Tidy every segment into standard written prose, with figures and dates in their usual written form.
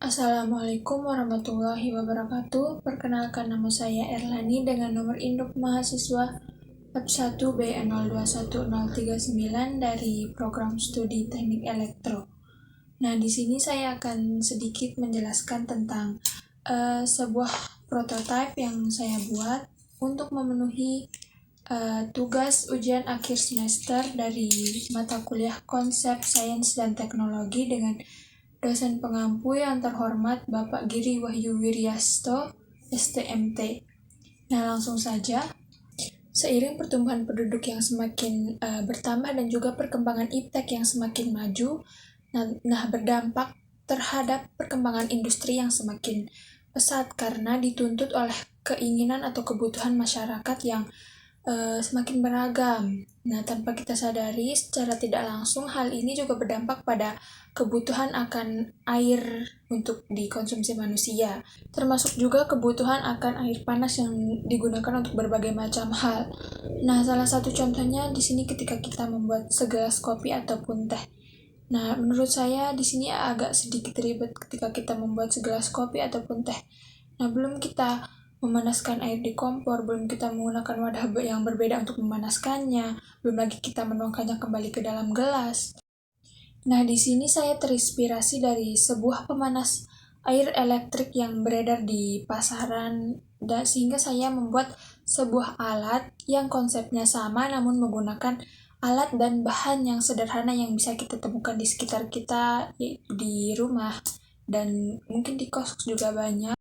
Assalamualaikum warahmatullahi wabarakatuh. Perkenalkan, nama saya Erlani dengan nomor induk mahasiswa F1B021039 dari program studi Teknik Elektro. Nah, di sini saya akan sedikit menjelaskan tentang sebuah prototipe yang saya buat untuk memenuhi tugas ujian akhir semester dari mata kuliah Konsep Sains dan Teknologi dengan dosen pengampu yang terhormat Bapak Giri Wahyu Wiryasto, STMT. Nah, langsung saja. Seiring pertumbuhan penduduk yang semakin bertambah dan juga perkembangan iptek yang semakin maju, berdampak terhadap perkembangan industri yang semakin pesat karena dituntut oleh keinginan atau kebutuhan masyarakat yang semakin beragam. Nah, tanpa kita sadari, secara tidak langsung hal ini juga berdampak pada kebutuhan akan air untuk dikonsumsi manusia, termasuk juga kebutuhan akan air panas yang digunakan untuk berbagai macam hal. Nah, salah satu contohnya di sini ketika kita membuat segelas kopi ataupun teh. Nah, menurut saya di sini agak sedikit ribet ketika kita membuat segelas kopi ataupun teh. Nah, belum kita memanaskan air di kompor, belum kita menggunakan wadah yang berbeda untuk memanaskannya, belum lagi kita menuangkannya kembali ke dalam gelas. Nah, di sini saya terinspirasi dari sebuah pemanas air elektrik yang beredar di pasaran, dan sehingga saya membuat sebuah alat yang konsepnya sama namun menggunakan alat dan bahan yang sederhana yang bisa kita temukan di sekitar kita, yaitu di rumah dan mungkin di kos juga banyak.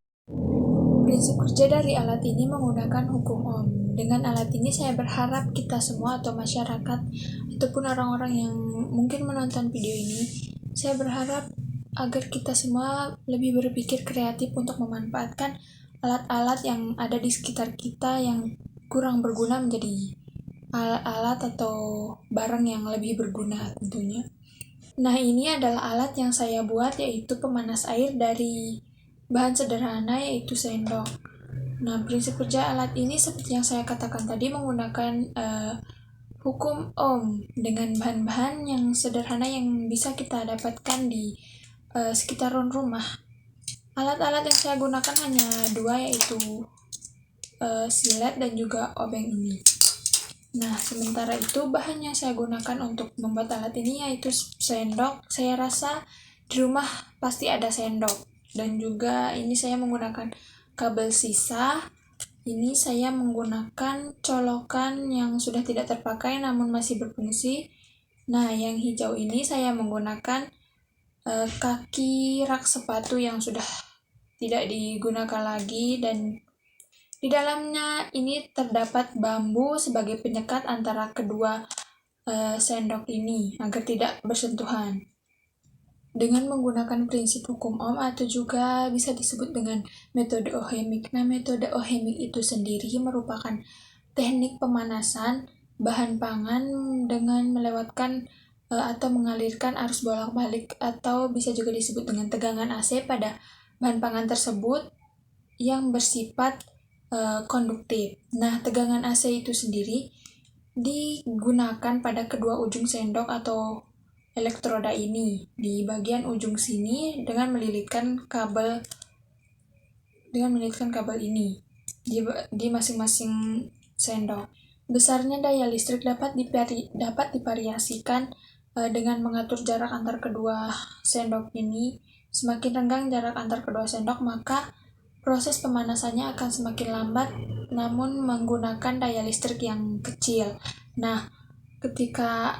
Prinsip kerja dari alat ini menggunakan hukum Ohm. Dengan alat ini saya berharap kita semua atau masyarakat ataupun orang-orang yang mungkin menonton video ini, saya berharap agar kita semua lebih berpikir kreatif untuk memanfaatkan alat-alat yang ada di sekitar kita yang kurang berguna menjadi alat atau barang yang lebih berguna tentunya. Nah, ini adalah alat yang saya buat, yaitu pemanas air dari bahan sederhana yaitu sendok. Nah, prinsip kerja alat ini seperti yang saya katakan tadi menggunakan hukum Ohm dengan bahan-bahan yang sederhana yang bisa kita dapatkan di sekitaran rumah. Alat-alat yang saya gunakan hanya dua, yaitu silet dan juga obeng ini. Nah, sementara itu bahan yang saya gunakan untuk membuat alat ini yaitu sendok. Saya rasa di rumah pasti ada sendok. Dan juga ini saya menggunakan kabel sisa. Ini saya menggunakan colokan yang sudah tidak terpakai namun masih berfungsi. Nah, yang hijau ini saya menggunakan kaki rak sepatu yang sudah tidak digunakan lagi, dan di dalamnya ini terdapat bambu sebagai penyekat antara kedua sendok ini agar tidak bersentuhan. Dengan menggunakan prinsip hukum Ohm atau juga bisa disebut dengan metode ohemik. Nah, metode ohemik itu sendiri merupakan teknik pemanasan bahan pangan dengan melewatkan atau mengalirkan arus bolak-balik, atau bisa juga disebut dengan tegangan AC pada bahan pangan tersebut yang bersifat konduktif. Nah, tegangan AC itu sendiri digunakan pada kedua ujung sendok atau elektroda ini di bagian ujung sini dengan melilitkan kabel ini di masing-masing sendok. Besarnya daya listrik dapat divariasikan dengan mengatur jarak antar kedua sendok ini. Semakin renggang jarak antar kedua sendok, maka proses pemanasannya akan semakin lambat namun menggunakan daya listrik yang kecil. Nah, ketika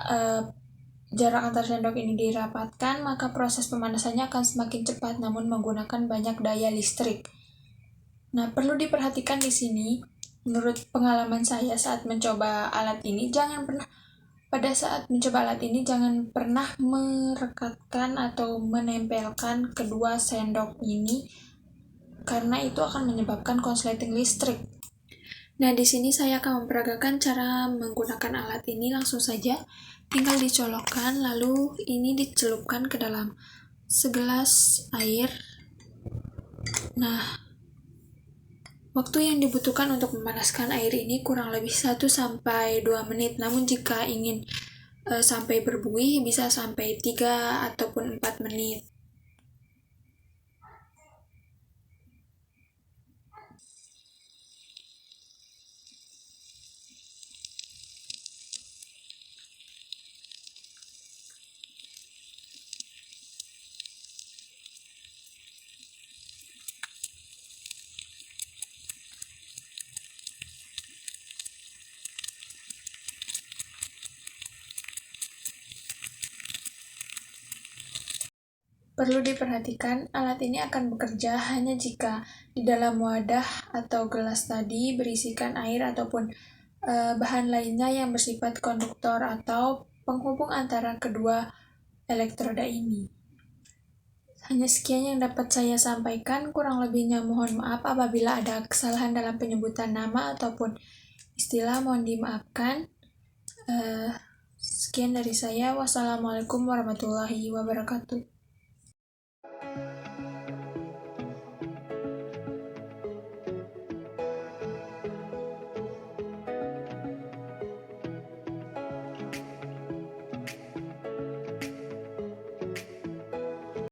jarak antar sendok ini dirapatkan, maka proses pemanasannya akan semakin cepat namun menggunakan banyak daya listrik. Nah, perlu diperhatikan di sini, menurut pengalaman saya saat mencoba alat ini, jangan pernah merekatkan atau menempelkan kedua sendok ini karena itu akan menyebabkan konsleting listrik. Nah, di sini saya akan memperagakan cara menggunakan alat ini. Langsung saja, tinggal dicolokkan, lalu ini dicelupkan ke dalam segelas air. Nah, waktu yang dibutuhkan untuk memanaskan air ini kurang lebih 1-2 menit. Namun jika ingin sampai berbuih, bisa sampai 3 ataupun 4 menit. Perlu diperhatikan, alat ini akan bekerja hanya jika di dalam wadah atau gelas tadi berisikan air ataupun bahan lainnya yang bersifat konduktor atau penghubung antara kedua elektroda ini. Hanya sekian yang dapat saya sampaikan, kurang lebihnya mohon maaf apabila ada kesalahan dalam penyebutan nama ataupun istilah, mohon dimaafkan. Sekian dari saya. Wassalamualaikum warahmatullahi wabarakatuh.